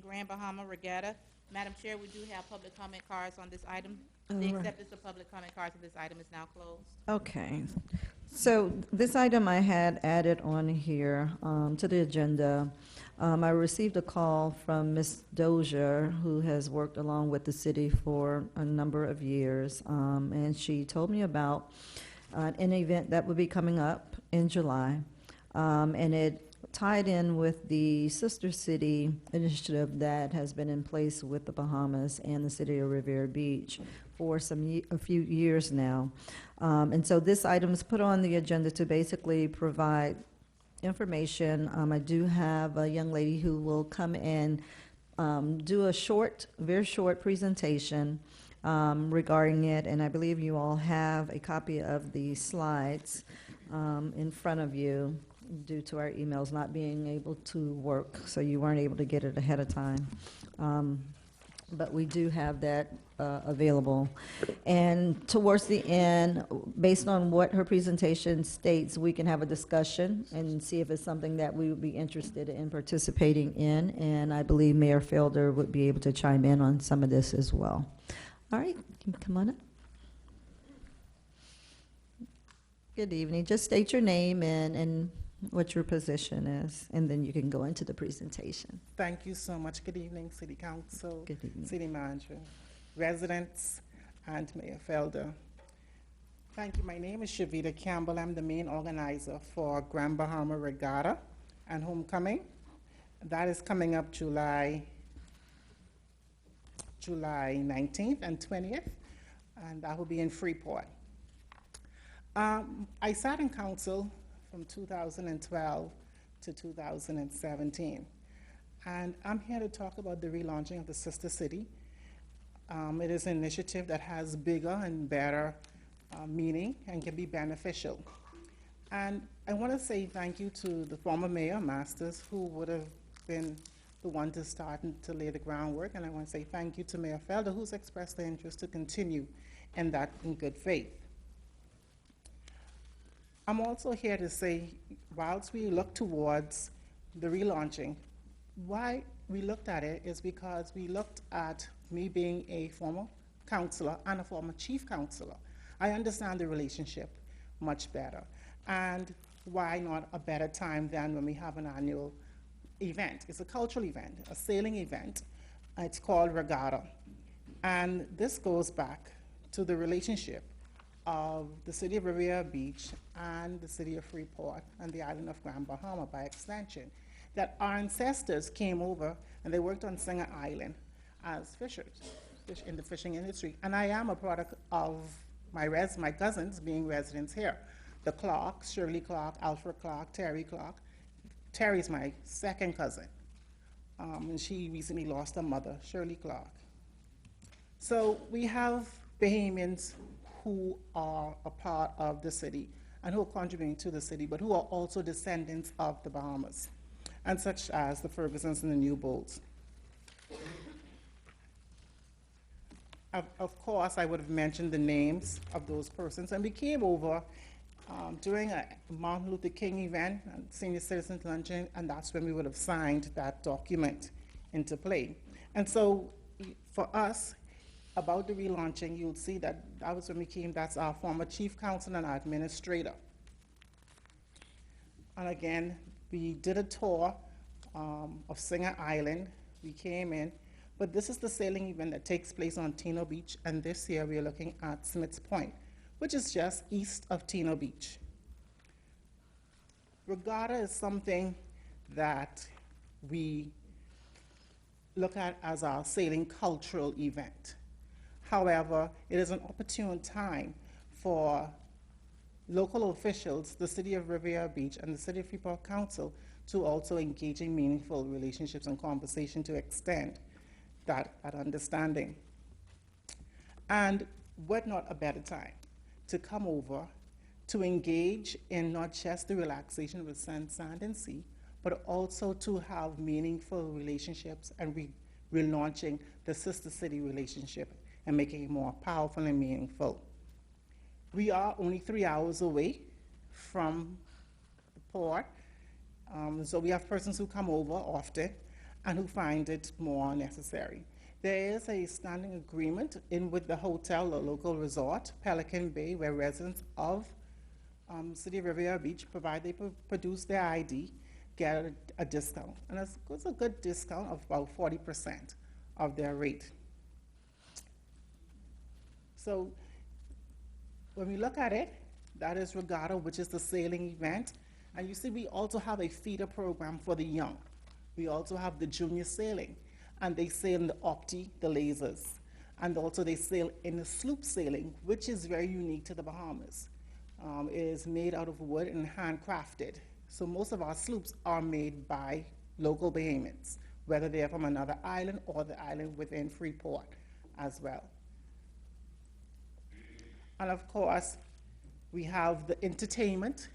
Grand Bahama Regatta. Madam Chair, we do have public comment cards on this item. All The right. acceptance of public comment cards on this item is now closed. Okay. So this item I had added on here to the agenda. I received a call from Ms. Dozier, who has worked along with the city for a number of years, and she told me about an event that would be coming up in July, and it tied in with the Sister City initiative that has been in place with the Bahamas and the city of Riviera Beach for a few years now. And so this item is put on the agenda to basically provide information. I do have a young lady who will come and do a very short presentation regarding it, and I believe you all have a copy of the slides in front of you due to our emails not being able to work, so you weren't able to get it ahead of time. But we do have that available. And towards the end, based on what her presentation states, we can have a discussion and see if it's something that we would be interested in participating in. And I believe Mayor Felder would be able to chime in on some of this as well. All right, can you come on up? Good evening. Just state your name and what your position is, and then you can go into the presentation. Thank you so much. Good evening, City Council, Good evening. City Manager, residents, and Mayor Felder. Thank you. My name is Chervita Campbell. I'm the main organizer for Grand Bahama Regatta and Homecoming. That is coming up July 19th and 20th, and that will be in Freeport. I sat in council from 2012 to 2017. And I'm here to talk about the relaunching of the Sister City. It is an initiative that has bigger and better meaning and can be beneficial. And I want to say thank you to the former Mayor Masters, who would have been the one to start and to lay the groundwork. And I want to say thank you to Mayor Felder, who's expressed the interest to continue in that in good faith. I'm also here to say, whilst we look towards the relaunching, why we looked at it is because we looked at me being a former councilor and a former chief councilor. I understand the relationship much better. And why not a better time than when we have an annual event? It's a cultural event, a sailing event. It's called Regatta. And this goes back to the relationship of the city of Riviera Beach and the city of Freeport and the island of Grand Bahama by extension, that our ancestors came over and they worked on Singer Island as fishers in the fishing industry. And I am a product of my cousins being residents here. The Clarks, Shirley Clark, Alfred Clark, Terry Clark. Terry's my second cousin, and she recently lost her mother, Shirley Clark. So we have Bahamians who are a part of the city and who are contributing to the city, but who are also descendants of the Bahamas, and such as the Fergusons and the Newbolts. Of course, I would have mentioned the names of those persons, and we came over during a Martin Luther King event, Senior Citizens Luncheon, and that's when we would have signed that document into play. And so for us, about the relaunching, you'll see that that was when we came, that's our former chief counsel and administrator. And again, we did a tour of Singer Island. We came in, but this is the sailing event that takes place on Tino Beach, and this year we are looking at Smith's Point, which is just east of Tino Beach. Regatta is something that we look at as our sailing cultural event. However, it is an opportune time for local officials, the city of Riviera Beach and the city of Freeport Council, to also engage in meaningful relationships and conversation to extend that understanding. And what not a better time to come over to engage in not just the relaxation with sand and sea, but also to have meaningful relationships and relaunching the sister city relationship and making it more powerful and meaningful. We are only 3 hours away from the port, so we have persons who come over often, and who find it more necessary. There is a standing agreement in with the hotel or local resort, Pelican Bay, where residents of City of Riviera Beach, provide they produce their ID, get a discount. And it's a good discount of about 40% of their rate. So when we look at it, that is Regatta, which is the sailing event. And you see, we also have a feeder program for the young. We also have the junior sailing, and they sail in the Opti, the lasers. And also they sail in the sloop sailing, which is very unique to the Bahamas. It is made out of wood and handcrafted. So most of our sloops are made by local Bahamians, whether they're from another island or the island within Freeport as well. And of course, we have the entertainment.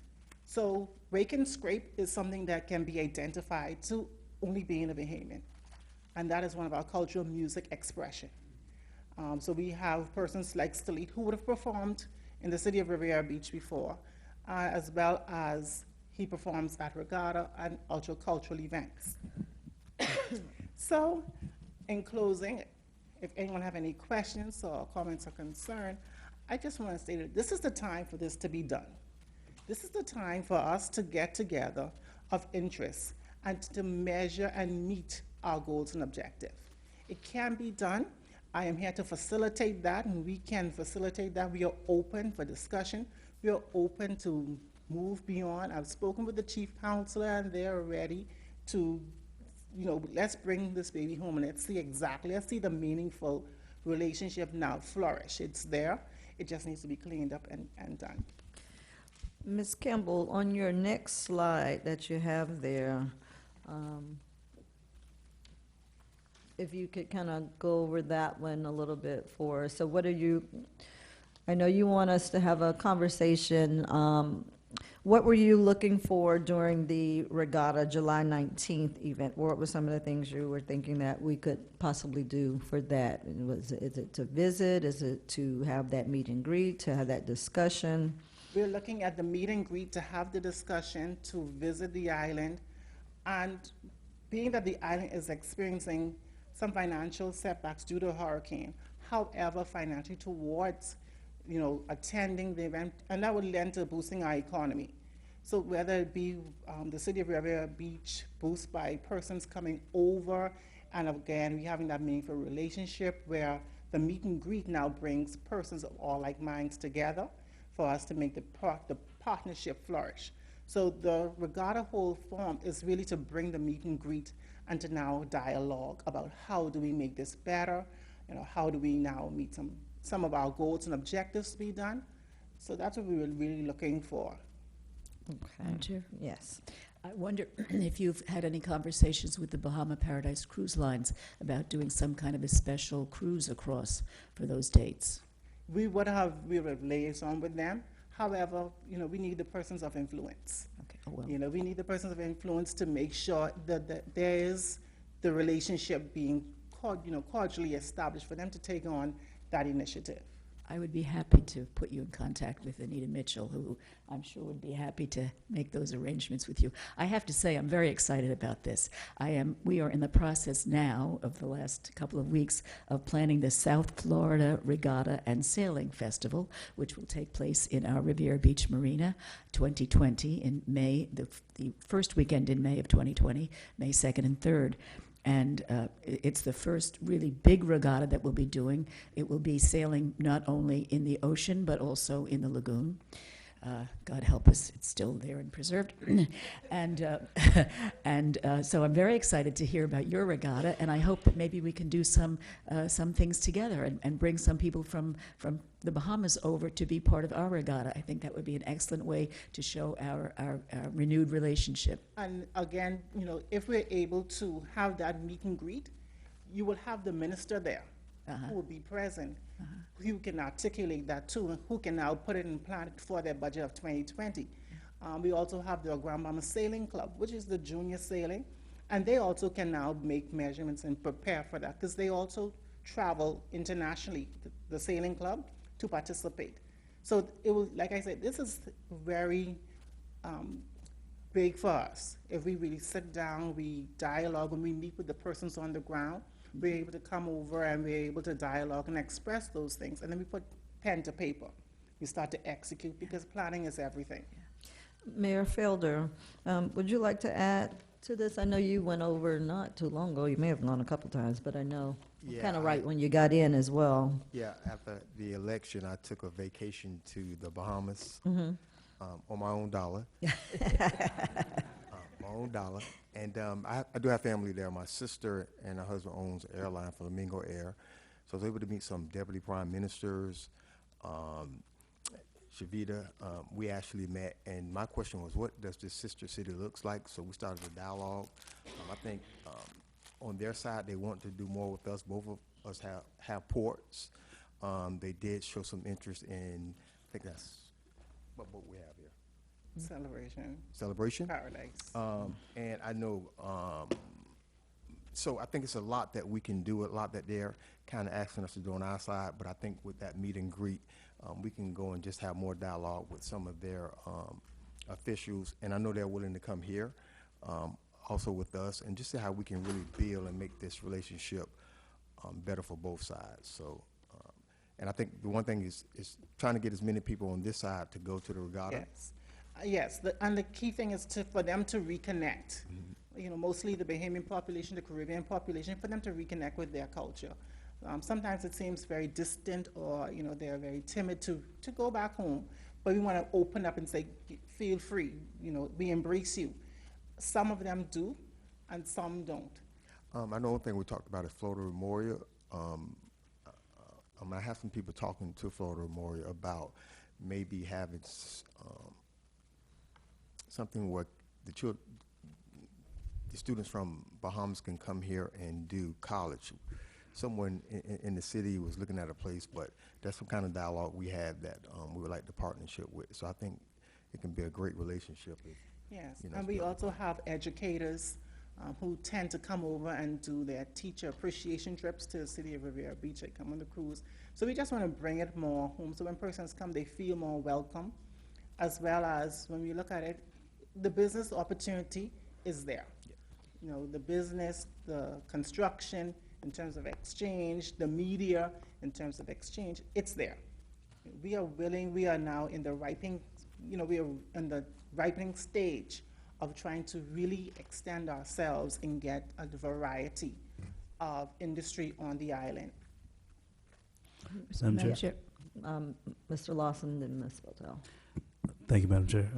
So Wake and Scrape is something that can be identified to only being a Bahamian. And that is one of our cultural music expression. So we have persons like Stalit, who would have performed in the city of Riviera Beach before, as well as he performs at Regatta and other cultural events. So, in closing, if anyone have any questions or comments or concern, I just want to say that this is the time for this to be done. This is the time for us to get together of interest and to measure and meet our goals and objectives. It can be done. I am here to facilitate that, and we can facilitate that. We are open for discussion. We are open to move beyond. I've spoken with the chief counselor, and they're ready to, let's bring this baby home and let's see the meaningful relationship now flourish. It's there. It just needs to be cleaned up and done. Ms. Campbell, on your next slide that you have there, if you could kind of go over that one a little bit for us. So what are you, I know you want us to have a conversation. What were you looking for during the Regatta July 19th event? What were some of the things you were thinking that we could possibly do for that? Is it to visit? Is it to have that meet and greet, to have that discussion? We're looking at the meet and greet, to have the discussion, to visit the island, and being that the island is experiencing some financial setbacks due to a hurricane, however, financially towards attending the event, and that would lend to boosting our economy. So whether it be the city of Riviera Beach boost by persons coming over, and again, we having that meaningful relationship where the meet and greet now brings persons of all like minds together for us to make the partnership flourish. So the Regatta whole form is really to bring the meet and greet and to now dialogue about how do we make this better, how do we now meet some of our goals and objectives to be done. So that's what we were really looking for. Okay. Chair? Yes. I wonder if you've had any conversations with the Bahama Paradise Cruise Lines about doing some kind of a special cruise across for those dates. We would have liaison with them. However, we need the persons of influence. Okay. Oh, well. We need the persons of influence to make sure that there is the relationship being cordially established for them to take on that initiative. I would be happy to put you in contact with Anita Mitchell, who I'm sure would be happy to make those arrangements with you. I have to say, I'm very excited about this. We are in the process now of the last couple of weeks of planning the South Florida Regatta and Sailing Festival, which will take place in our Riviera Beach Marina 2020 in May, the first weekend in May of 2020, May 2nd and 3rd. And it's the first really big regatta that we'll be doing. It will be sailing not only in the ocean, but also in the lagoon. God help us, it's still there and preserved. So I'm very excited to hear about your regatta, and I hope that maybe we can do some things together and bring some people from the Bahamas over to be part of our regatta. I think that would be an excellent way to show our renewed relationship. And again, if we're able to have that meet and greet, you will have the minister there who will be present, who can articulate that too, and who can now put it in plan for their budget of 2020. We also have the Grand Bahama Sailing Club, which is the junior sailing, and they also can now make measurements and prepare for that, because they also travel internationally, the sailing club, to participate. So it will, like I said, this is very big for us. If we really sit down, we dialogue, and we meet with the persons on the ground, we're able to come over and we're able to dialogue and express those things. And then we put pen to paper. We start to execute, because planning is everything. Mayor Felder, would you like to add to this? I know you went over not too long ago. You may have gone a couple times, but I know Yeah, kind of I- right when you got in as well. Yeah, after the election, I took a vacation to the Bahamas Mhm. On my own dollar. My own dollar. And I do have family there. My sister and her husband owns an airline, Flamingo Air. So I was able to meet some deputy prime ministers, Chervita. We actually met, and my question was, what does this sister city looks like? So we started a dialogue. I think on their side, they want to do more with us. Both of us have ports. They did show some interest in, I think that's what boat we have here. Celebration. Paradise. And I know, so I think it's a lot that we can do, a lot that they're kind of asking us to do on our side, but I think with that meet and greet, we can go and just have more dialogue with some of their officials, and I know they're willing to come here, also with us, and just see how we can really build and make this relationship better for both sides. So, and I think the one thing is trying to get as many people on this side to go to the regatta. Yes. Yes, and the key thing is for them to reconnect. You know, mostly the Bahamian population, the Caribbean population, for them to reconnect with their culture. Sometimes it seems very distant, or, you know, they're very timid to go back home. But we want to open up and say, feel free, you know, we embrace you. Some of them do, and some don't. I know one thing we talked about is Florida Memorial. I have some people talking to Florida Memorial about maybe having something where the students from Bahamas can come here and do college. Someone in the city was looking at a place, but that's some kind of dialogue we had that we would like the partnership with. So I think it can be a great relationship. Yes, You know, and we also have educators who tend to come over and do their teacher appreciation trips to the city of Riviera Beach. They come on the cruise. So we just want to bring it more home. So when persons come, they feel more welcome, as well as when we look at it, the business opportunity is there. Yeah. You know, the business, the construction, in terms of exchange, the media, in terms of exchange, it's there. We are willing, we are now in the ripening, you know, we are in the ripening stage of trying to really extend ourselves and get a variety of industry on the island. Madam Chair. Mr. Lawson and Ms. Botel. Thank you, Madam Chair.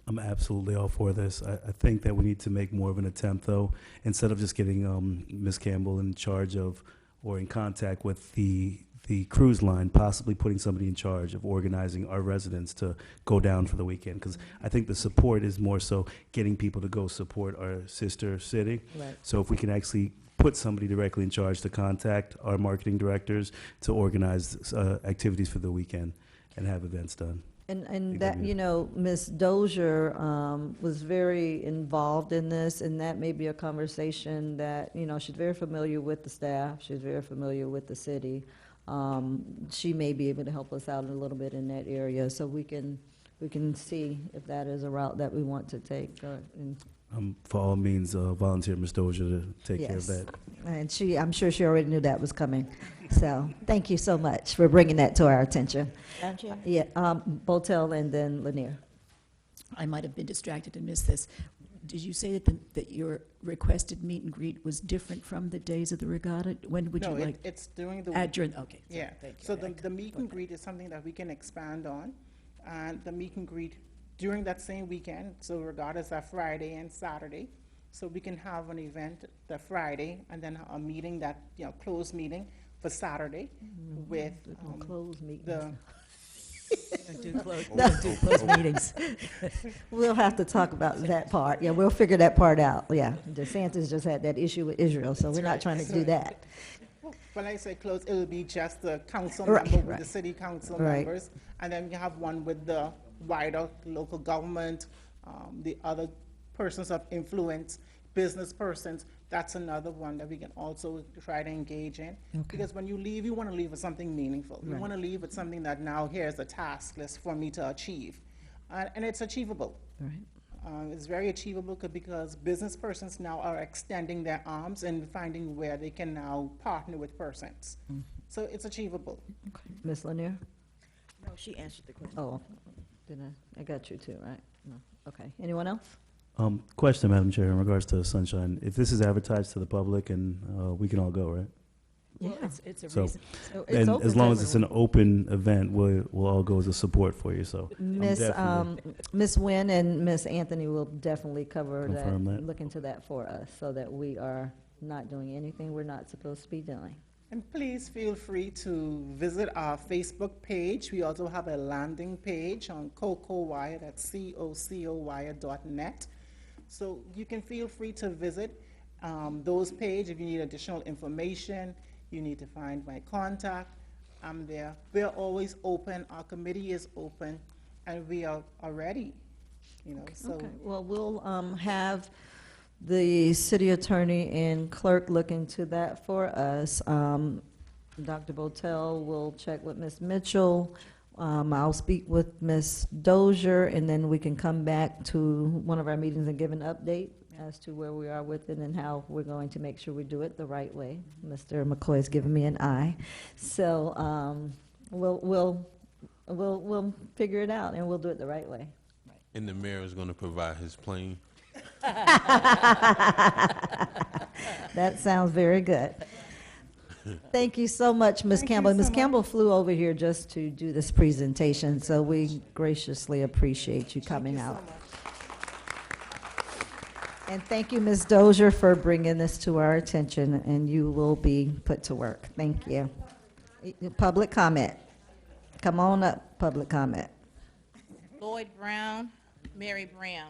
I'm absolutely all for this. I think that we need to make more of an attempt, though, instead of just getting Ms. Campbell in charge of or in contact with the cruise line, possibly putting somebody in charge of organizing our residents to go down for the weekend. Because I think the support is more so getting people to go support our sister city. Right. So if we can actually put somebody directly in charge to contact our marketing directors to organize activities for the weekend and have events done. And think that, that'd be- you know, Ms. Dozier was very involved in this, and that may be a conversation that, you know, she's very familiar with the staff, she's very familiar with the city. She may be able to help us out a little bit in that area, so we can see if that is a route that we want to take. For all means, volunteer Ms. Dozier to take care of Yes. that. And I'm sure she already knew that was coming. So, thank you so much for bringing that to our attention. Madam Chair? Yeah, Botel and then Lanier. I might have been distracted and missed this. Did you say that your requested meet and greet was different from the days of the regatta? When would you No, like? it's during the Add during, okay. so Yeah, thank you. so I the meet and greet is something that we can expand on, and the meet and greet during that same weekend, so regattas are Friday and Saturday, so we can have an event the Friday, and then a meeting that, you know, closed meeting for Saturday with Closed meetings. the, Do close meetings. We'll have to talk about that part. Yeah, we'll figure that part out. Yeah, DeSantis just had that issue with Israel, so we're not trying to do that. when I say close, it will be just the council Right, member with right. the city council Right. members, and then we have one with the wider local government, the other persons of influence, business persons. That's another one that we can also try to engage in. Because when you leave, you want to leave with something meaningful. You Right. want to leave with something that now here's a task list for me to achieve. And it's achievable. Right. It's very achievable because business persons now are extending their arms and finding where they can now partner with persons. So it's achievable. Ms. Lanier? No, she answered the question. Oh, did I got you too, right? No, okay. Anyone else? Question, Madam Chair, in regards to Sunshine. If this is advertised to the public and we can all go, right? Well, Yeah. it's a So- reason. So it's And open as to long as it's everyone. an open event, we'll all go as a support for you, so. I'm Miss definitely- Miss Wynn and Miss Anthony will definitely cover that, Confirm that. look into that for us, so that we are not doing anything we're not supposed to be doing. And please feel free to visit our Facebook page. We also have a landing page on CocoWire, that's COCOWire.net. So you can feel free to visit those pages if you need additional information. You need to find my contact. I'm there. We're always open. Our committee is open, and we are ready. So Okay, well, we'll have the city attorney and clerk look into that for us. Dr. Botel will check with Ms. Mitchell. I'll speak with Ms. Dozier, and then we can come back to one of our meetings and give an update as to where we are with it and how we're going to make sure we do it the right way. Mr. McCoy has given me an eye. So we'll figure it out, and we'll do it the right way. And the mayor is going to provide his plane. That sounds very good. Thank you so much, Ms. Thank you Campbell. so Ms. much. Campbell flew over here just to do this presentation, so we graciously appreciate you coming out. And thank you, Ms. Dozier, for bringing this to our attention, and you will be put to work. Thank you. Public comment. Come on up, public comment. Lloyd Brown, Mary Bram.